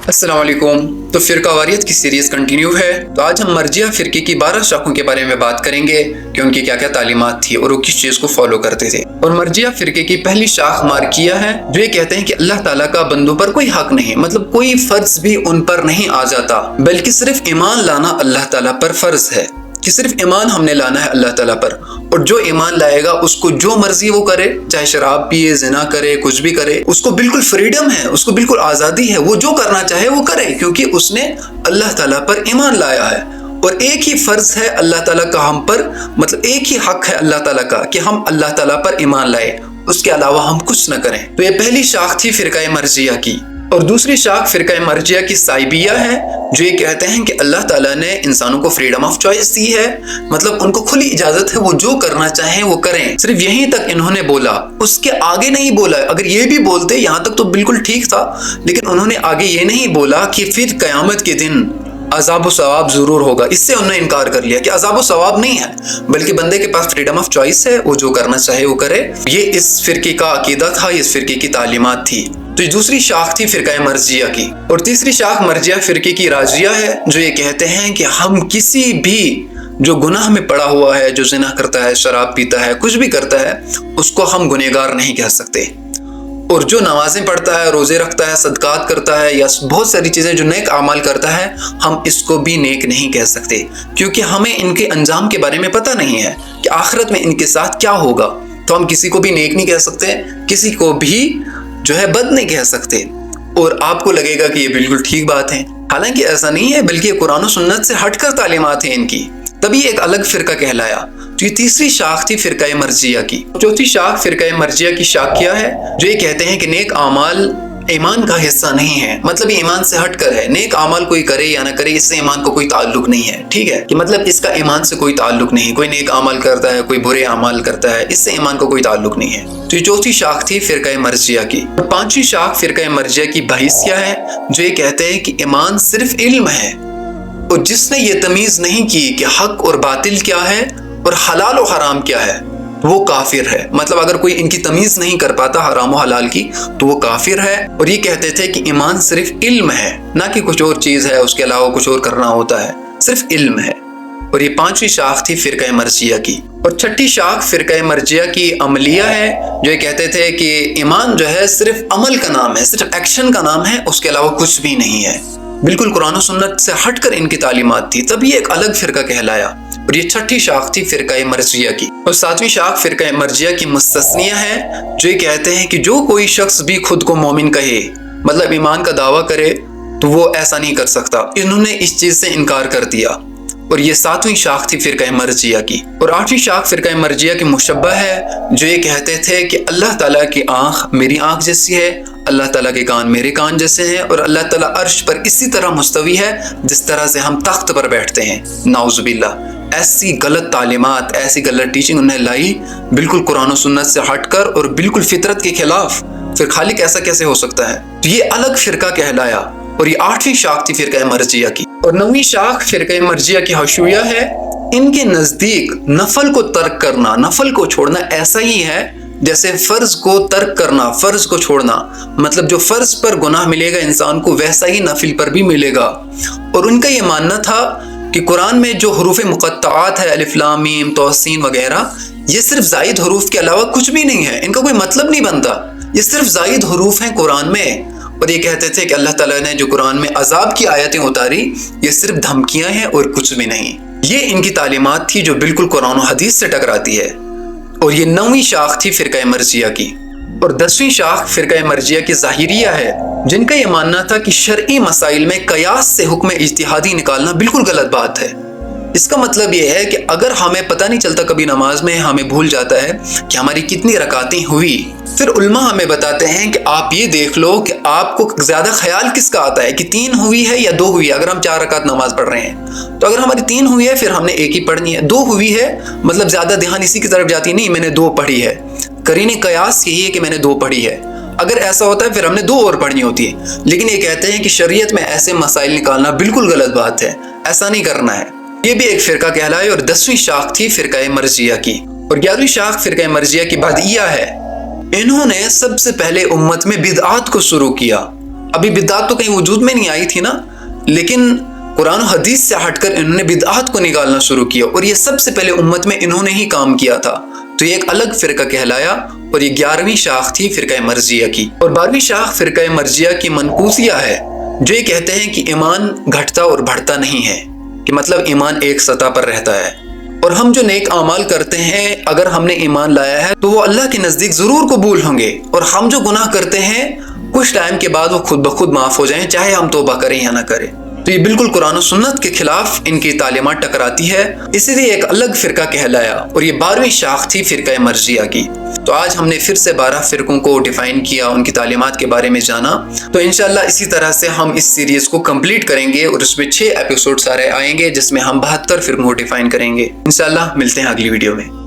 अस्सलाम वालेकुम। तो फ़िरका वारियत की सीरीज़ कंटिन्यू है। तो आज हम मर्जिया फ़िरके की 12 शाखों के बारे में बात करेंगे कि उनकी क्या क्या तालीमात थी और वो किस चीज़ को फॉलो करते थे। और मर्जिया फ़िरके की पहली शाख मार्किया है, जो ये कहते हैं कि अल्लाह ताला का बंदों पर कोई हक नहीं, मतलब कोई फ़र्ज भी उन पर नहीं आ जाता, बल्कि सिर्फ ईमान लाना अल्लाह ताला पर फ़र्ज है कि सिर्फ ईमान हमने लाना है अल्लाह ताला पर। और जो ईमान लाएगा उसको जो मर्जी वो करे, चाहे शराब पिए, जिना करे, कुछ भी करे, उसको बिल्कुल फ्रीडम है, उसको बिल्कुल आज़ादी है, वो जो करना चाहे वो करे, क्योंकि उसने अल्लाह ताला पर ईमान लाया है। और एक ही फ़र्ज है अल्लाह ताला का हम पर, मतलब एक ही हक है अल्लाह ताला का कि हम अल्लाह ताला पर ईमान लाए, उसके अलावा हम कुछ न करें। तो ये पहली शाख थी फ़िरका मर्जिया की। और दूसरी शाख फ़िरका मर्जिया की साइबिया है, जो ये कहते हैं कि अल्लाह ताला ने इंसानों को फ्रीडम ऑफ चॉइस दी है, मतलब उनको खुली इजाजत है, वो जो करना चाहें वो करें। सिर्फ यहीं तक इन्होंने बोला, उसके आगे नहीं बोला। अगर ये भी बोलते यहाँ तक तो बिल्कुल ठीक था, लेकिन उन्होंने आगे ये नहीं बोला कि फिर क़यामत के दिन अज़ाब व सवाब ज़रूर होगा। इससे उन्होंने इनकार कर लिया कि अज़ाब व सवाब नहीं है, बल्कि बंदे के पास फ्रीडम ऑफ चॉइस है, वो जो करना चाहे वो करे। ये इस फ़िरके का अकीदा था, इस फ़िरके की तालीमात थी। तो ये दूसरी शाख थी फ़िरका मर्जिया की। और तीसरी शाख मर्जिया फ़िरके की राजिया है, जो ये कहते हैं कि हम किसी भी जो गुनाह में पड़ा हुआ है, जो ज़िना करता है, शराब पीता है, कुछ भी करता है, उसको हम गुनहगार नहीं कह सकते। और जो नमाज़ें पढ़ता है, रोज़े रखता है, सदकात करता है, या बहुत सारी चीज़ें जो नेक अमाल करता है, हम इसको भी नेक नहीं कह सकते, क्योंकि हमें इनके अंजाम के बारे में पता नहीं है कि आखिरत में इनके साथ क्या होगा। तो हम किसी को भी नेक नहीं कह सकते, किसी को भी जो है बद नहीं कह सकते। और आपको लगेगा कि ये बिल्कुल ठीक बात है, हालांकि ऐसा नहीं है, बल्कि कुरान और सुन्नत से हटकर तालीमात हैं इनकी, तभी एक अलग फ़िरका कहलाया। तो ये तीसरी शाख थी फ़िरका मर्जिया की। चौथी शाख फ़िरका मर्जिया की शाखिया है, जो ये कहते हैं कि नेक आमाल ईमान का हिस्सा नहीं है, मतलब ये ईमान से हटकर है। नेक आमाल कोई करे या ना करे, इससे ईमान को कोई ताल्लुक नहीं है, ठीक है, कि मतलब इसका ईमान से कोई ताल्लुक नहीं। कोई नेक आमाल करता है, कोई बुरे आमाल करता है, इससे ईमान को कोई ताल्लुक नहीं है। तो ये चौथी शाख थी फ़िरका मर्जिया की। और पांचवी शाख फ़िरका मर्जिया की बहिसिया है, जो ये कहते हैं कि ईमान सिर्फ इल्म है, और जिसने ये तमीज़ नहीं की कि हक और बातिल क्या है और हलाल और हराम क्या है, वो काफिर है। मतलब अगर कोई इनकी तमीज़ नहीं कर पाता हराम और हलाल की, तो वो काफिर है। और ये कहते थे कि ईमान सिर्फ इल्म है, ना कि कुछ और चीज़ है, उसके अलावा कुछ और करना होता है, सिर्फ इल्म है। और ये पांचवी शाख थी फ़िरका मर्जिया की। और छठी शाख फ़िरका मर्जिया की अमलिया है, जो ये कहते थे कि ईमान जो है सिर्फ अमल का नाम है, सिर्फ एक्शन का नाम है, उसके अलावा कुछ भी नहीं है। बिल्कुल कुरान और सुन्नत से हटकर इनकी तालीमात थी, तभी एक अलग फ़िरका कहलाया। और ये छठी शाख थी फ़िरका मर्जिया की। और सातवीं शाख फ़िरका मर्जिया की मुस्तस्निया है, जो ये कहते हैं कि जो कोई शख्स भी खुद को मोमिन कहे, मतलब ईमान का दावा करे, तो वो ऐसा नहीं कर सकता। इन्होंने इस चीज़ से इनकार कर दिया। और ये सातवीं शाख थी फ़िरका मर्जिया की। और आठवीं शाख फ़िरका मर्जिया की मुशब्बह है, जो ये कहते थे कि अल्लाह ताला की आँख मेरी आँख जैसी है, अल्लाह ताला के कान मेरे कान जैसे हैं, और अल्लाह ताला अर्श पर इसी तरह मुस्तवी है जिस तरह से हम तख्त पर बैठते हैं। नाउज़ुबिल्लाह। ऐसी गलत तालीमात, ऐसी गलत टीचिंग उन्हें लाई, बिल्कुल कुरान और सुन्नत से हटकर और बिल्कुल फितरत के खिलाफ। फिर खालिक ऐसा कैसे हो सकता है? तो ये अलग फ़िरका कहलाया। और ये आठवीं शाख थी फ़िरका मर्जिया की। और नौवीं शाख फ़िरका मर्जिया की हशूया है। इनके नज़दीक नफल को तर्क करना, नफल को छोड़ना ऐसा ही है जैसे फ़र्ज को तर्क करना, फ़र्ज को छोड़ना, मतलब जो फ़र्ज पर गुनाह मिलेगा इंसान को, वैसा ही नफिल पर भी मिलेगा। और उनका ये मानना था कि कुरान में जो हरूफ मुक़त्तआत है, अलिफ लाम मीम तौसीन वगैरह, ये सिर्फ ज़ाइद हरूफ के अलावा कुछ भी नहीं है, इनका कोई मतलब नहीं बनता, ये सिर्फ ज़ाइद हरूफ हैं कुरान में। और ये कहते थे कि अल्लाह ताला ने जो कुरान में अजाब की आयतें उतारी, ये सिर्फ धमकियां हैं और कुछ भी नहीं। ये इनकी तालीमात थी जो बिल्कुल कुरान और हदीस से टकराती है। और ये नौवीं शाख थी फ़िरका मर्जिया की। और 10वीं शाख फ़िरका मर्जिया की ज़ाहिरिया है, जिनका ये मानना था कि शरई मसाइल में कयास से हुक्म इज्तिहादी निकालना बिल्कुल गलत बात है। इसका मतलब ये है कि अगर हमें पता नहीं चलता, कभी नमाज में हमें भूल जाता है कि हमारी कितनी रकातें हुई, फिर उल्मा हमें बताते हैं कि आप ये देख लो कि आपको ज़्यादा ख्याल किसका आता है कि 3 हुई है या 2 हुई है। अगर हम 4 रकात नमाज पढ़ रहे हैं, तो अगर हमारी 3 हुई है फिर हमने एक ही पढ़नी है, 2 हुई है मतलब ज़्यादा ध्यान इसी की तरफ जाती नहीं, मैंने 2 पढ़ी है। करीने कयास यही है कि मैंने 2 पढ़ी है। अगर ऐसा होता है फिर हमने 2 और पढ़नी होती है। लेकिन ये कहते हैं कि शरीयत में ऐसे मसाइल निकालना बिल्कुल गलत बात है, ऐसा नहीं करना है। ये भी एक फ़िरका कहलाए। और 10वीं शाख थी फ़िरका मर्जिया की। और 11वीं शाख फ़िरका मर्जिया की बदिया है। इन्होंने सबसे पहले उम्मत में बिदआत को शुरू किया, अभी बिदअत तो कहीं वजूद में नहीं आई थी ना, लेकिन कुरान और हदीस से हटकर इन्होंने बिदअत को निकालना शुरू किया और ये सबसे पहले उम्मत में इन्होंने ही काम किया था। तो ये एक अलग फिरका कहलाया और ये 11वीं शाख थी फिरका मर्जिया की। और 12वीं शाख फिरका मर्जिया की मनकूसिया है, जो ये कहते हैं कि ईमान घटता और बढ़ता नहीं है, कि मतलब ईमान एक सतह पर रहता है और हम जो नेक अमाल करते हैं, अगर हमने ईमान लाया है तो वो अल्लाह के नज़दीक ज़रूर कबूल होंगे, और हम जो गुनाह करते हैं कुछ टाइम के बाद वो खुद ब खुद माफ़ हो जाएं, चाहे हम तौबा करें या ना करें। तो ये बिल्कुल कुरान और सुन्नत के खिलाफ इनकी तालीमात टकराती है, इसीलिए एक अलग फिरका कहलाया और ये 12वीं शाख थी फिरका मर्जिया की। तो आज हमने फिर से 12 फिरकों को डिफाइन किया, उनकी तालीमात के बारे में जाना। तो इंशाल्लाह इसी तरह से हम इस सीरीज को कंप्लीट करेंगे और उसमें 6 एपिसोड सारे आएंगे जिसमें हम 72 फिरकों को डिफाइन करेंगे। इंशाल्लाह मिलते हैं अगली वीडियो में।